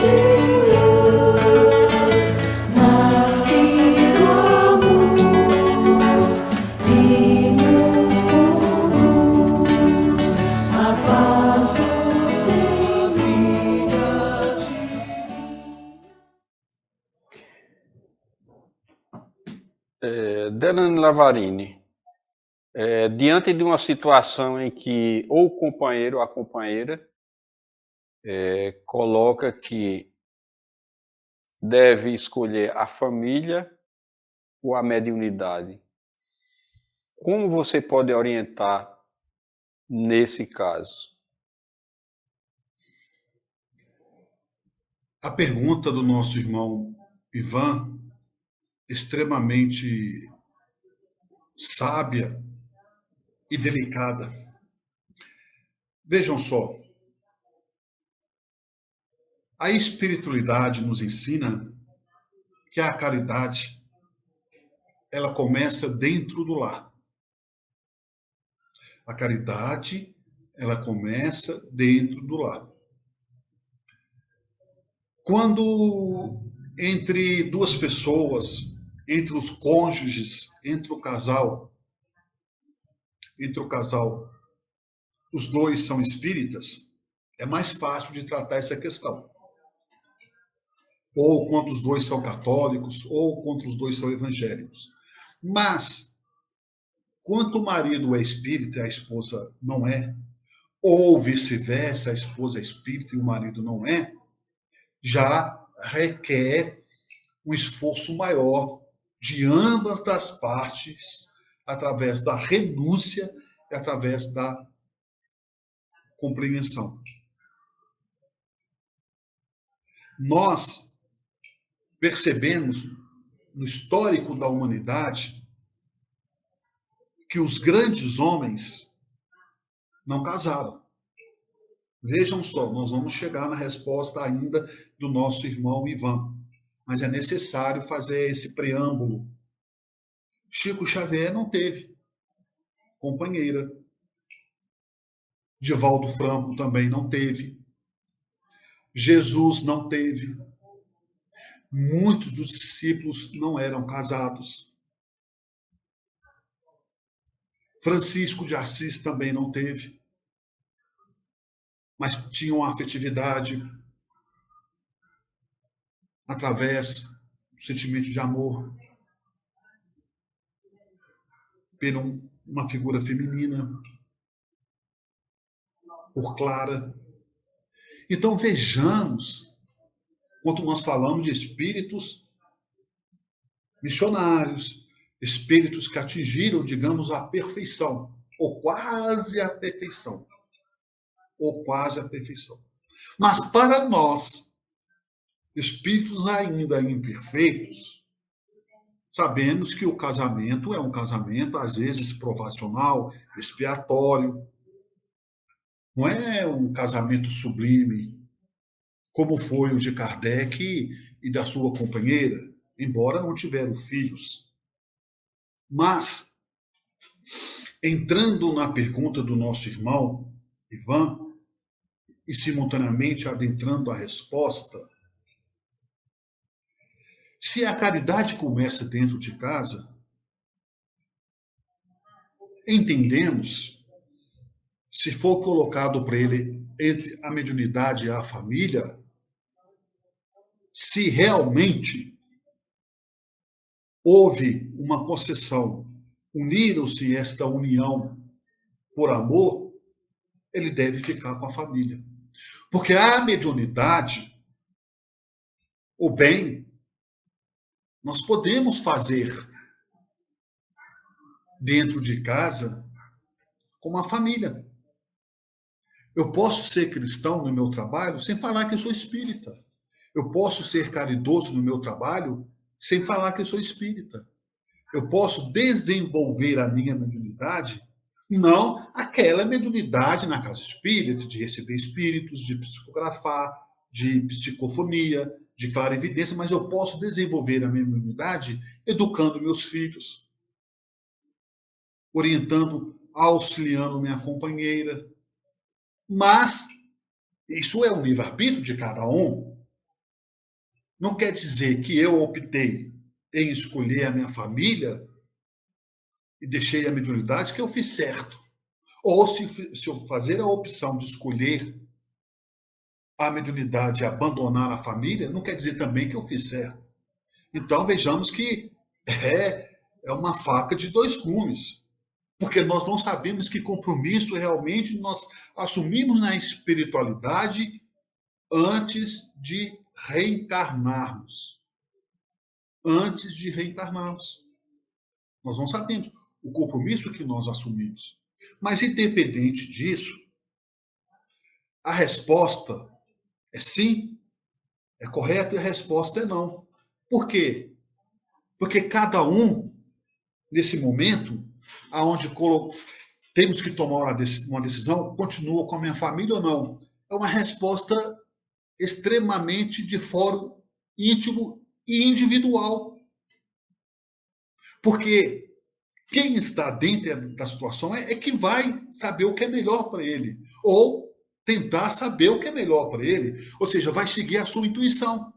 de luz, nasce do amor e nos conduz a paz doce vida divina. Delane Lavarini, diante de uma situação em que ou o companheiro ou a companheira coloca que deve escolher a família ou a mediunidade, como você pode orientar nesse caso? A pergunta do nosso irmão Ivan, extremamente sábia e delicada. Vejam só, a espiritualidade nos ensina que a caridade, ela começa dentro do lar. A caridade, ela começa dentro do lar. Quando entre duas pessoas, entre os cônjuges, entre o casal, os dois são espíritas, é mais fácil de tratar essa questão. Ou quando os dois são católicos, ou quando os dois são evangélicos. Mas, quando o marido é espírita e a esposa não é, ou vice-versa, a esposa é espírita e o marido não é, já requer um esforço maior de ambas as partes, através da renúncia e através da compreensão. Nós percebemos no histórico da humanidade que os grandes homens não casaram. Vejam só, nós vamos chegar na resposta ainda do nosso irmão Ivan, mas é necessário fazer esse preâmbulo. Chico Xavier não teve companheira. Divaldo Franco também não teve. Jesus não teve. Muitos dos discípulos não eram casados. Francisco de Assis também não teve. Mas tinham uma afetividade através do sentimento de amor por uma figura feminina, por Clara. Então vejamos, quando nós falamos de espíritos missionários, espíritos que atingiram, digamos, a perfeição, ou quase a perfeição. Ou quase a perfeição. Mas para nós, espíritos ainda imperfeitos, sabemos que o casamento é um casamento, às vezes, provacional, expiatório. Não é um casamento sublime, como foi o de Kardec e da sua companheira, embora não tiveram filhos. Mas, entrando na pergunta do nosso irmão Ivan, e simultaneamente adentrando a resposta, se a caridade começa dentro de casa, entendemos, se for colocado para ele entre a mediunidade e a família, se realmente houve uma concessão, uniram-se esta união por amor, ele deve ficar com a família. Porque a mediunidade, o bem, nós podemos fazer dentro de casa com a família. Eu posso ser cristão no meu trabalho sem falar que eu sou espírita. Eu posso ser caridoso no meu trabalho sem falar que eu sou espírita. Eu posso desenvolver a minha mediunidade, não aquela mediunidade na casa espírita, de receber espíritos, de psicografar, de psicofonia, de clarividência, mas eu posso desenvolver a minha mediunidade educando meus filhos, orientando, auxiliando minha companheira. Mas isso é um livre-arbítrio de cada um. não quer dizer que eu optei em escolher a minha família e deixei a mediunidade que eu fiz certo. Ou se eu fazer a opção de escolher a mediunidade e abandonar a família, não quer dizer também que eu fiz certo. Então vejamos que é uma faca de dois gumes. Porque nós não sabemos que compromisso realmente nós assumimos na espiritualidade antes de reencarnarmos. Antes de reencarnarmos. Nós não sabemos o compromisso que nós assumimos. Mas, independente disso, a resposta é sim, é correto, e a resposta é não. Por quê? Porque cada um, nesse momento, onde temos que tomar uma decisão, continua com a minha família ou não? É uma resposta extremamente de fórum íntimo e individual. Porque quem está dentro da situação é que vai saber o que é melhor para ele. Ou tentar saber o que é melhor para ele. Ou seja, vai seguir a sua intuição.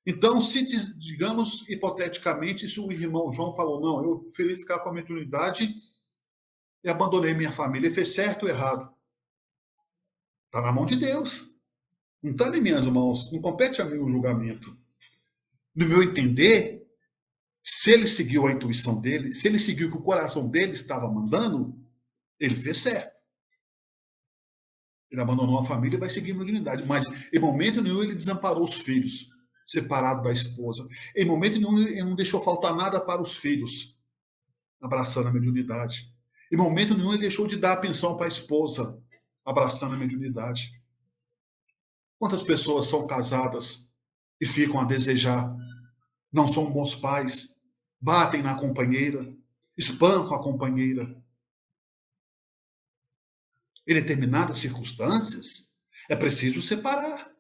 Então, se, digamos, hipoteticamente, se o irmão João falou, não, eu preferi ficar com a mediunidade e abandonei minha família, ele fez certo ou errado? Está na mão de Deus. Não está em minhas mãos. Não compete a mim o julgamento. No meu entender, se ele seguiu a intuição dele, se ele seguiu o que o coração dele estava mandando, ele fez certo. Ele abandonou a família e vai seguir a mediunidade. Mas, em momento nenhum, ele desamparou os filhos, separado da esposa. Em momento nenhum, ele não deixou faltar nada para os filhos, abraçando a mediunidade. Em momento nenhum, ele deixou de dar a pensão para a esposa, abraçando a mediunidade. Quantas pessoas são casadas e ficam a desejar, não são bons pais, batem na companheira, espancam a companheira? Em determinadas circunstâncias, é preciso separar.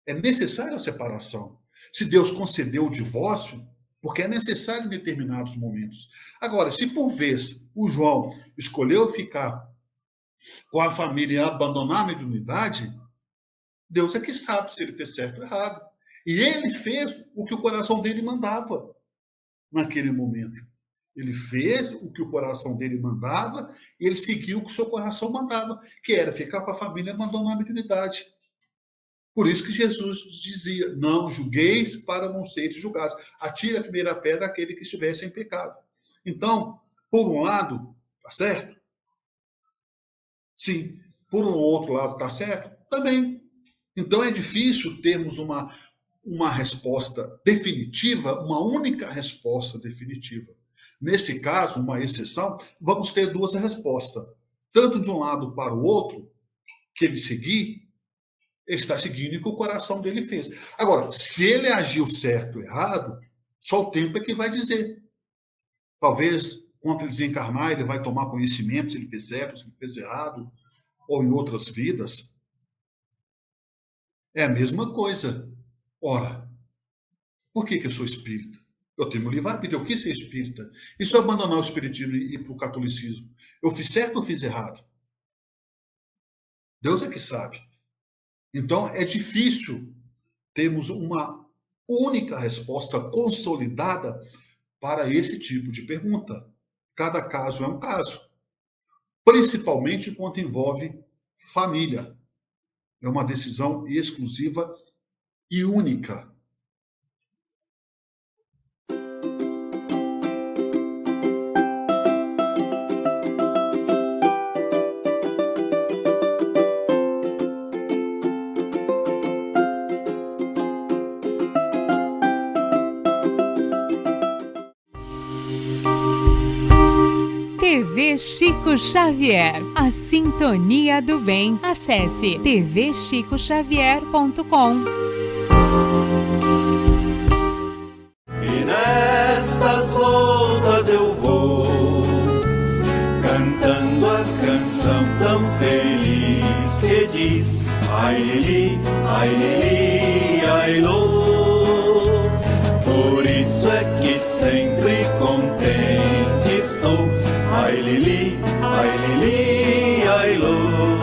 É necessária a separação. Se Deus concedeu o divórcio, porque é necessário em determinados momentos. Agora, se por vez o João escolheu ficar com a família e abandonar a mediunidade, Deus é que sabe se ele fez certo ou errado. E ele fez o que o coração dele mandava naquele momento. Ele fez o que o coração dele mandava e ele seguiu o que o seu coração mandava, que era ficar com a família e abandonar a mediunidade. Por isso que Jesus dizia, não julgueis para não seres julgados. Atire a primeira pedra àquele que estivesse em pecado. Então, por um lado, está certo? Sim. Por um outro lado, está certo? Também. Então, é difícil termos uma resposta definitiva, uma única resposta definitiva. Nesse caso, uma exceção, vamos ter duas respostas. Tanto de um lado para o outro, que ele seguir, ele está seguindo o que o coração dele fez. Agora, se ele agiu certo ou errado, só o tempo é que vai dizer. Talvez, quando ele desencarnar, ele vai tomar conhecimento se ele fez certo, se ele fez errado, ou em outras vidas. É a mesma coisa. Ora, por que eu sou espírita? Eu tenho meu livre-arbítrio, eu quis ser espírita. E se eu abandonar o espiritismo e ir para o catolicismo? Eu fiz certo ou fiz errado? Deus é que sabe. Então, é difícil termos uma única resposta consolidada para esse tipo de pergunta. Cada caso é um caso. Principalmente quando envolve família. É uma decisão exclusiva e única. TV Chico Xavier, a sintonia do bem. Acesse tvchicoxavier.com. E nestas voltas eu vou cantando a canção tão feliz que diz ai lili, ai lô. Por isso é que sempre contente estou. Ai lili, ai lô.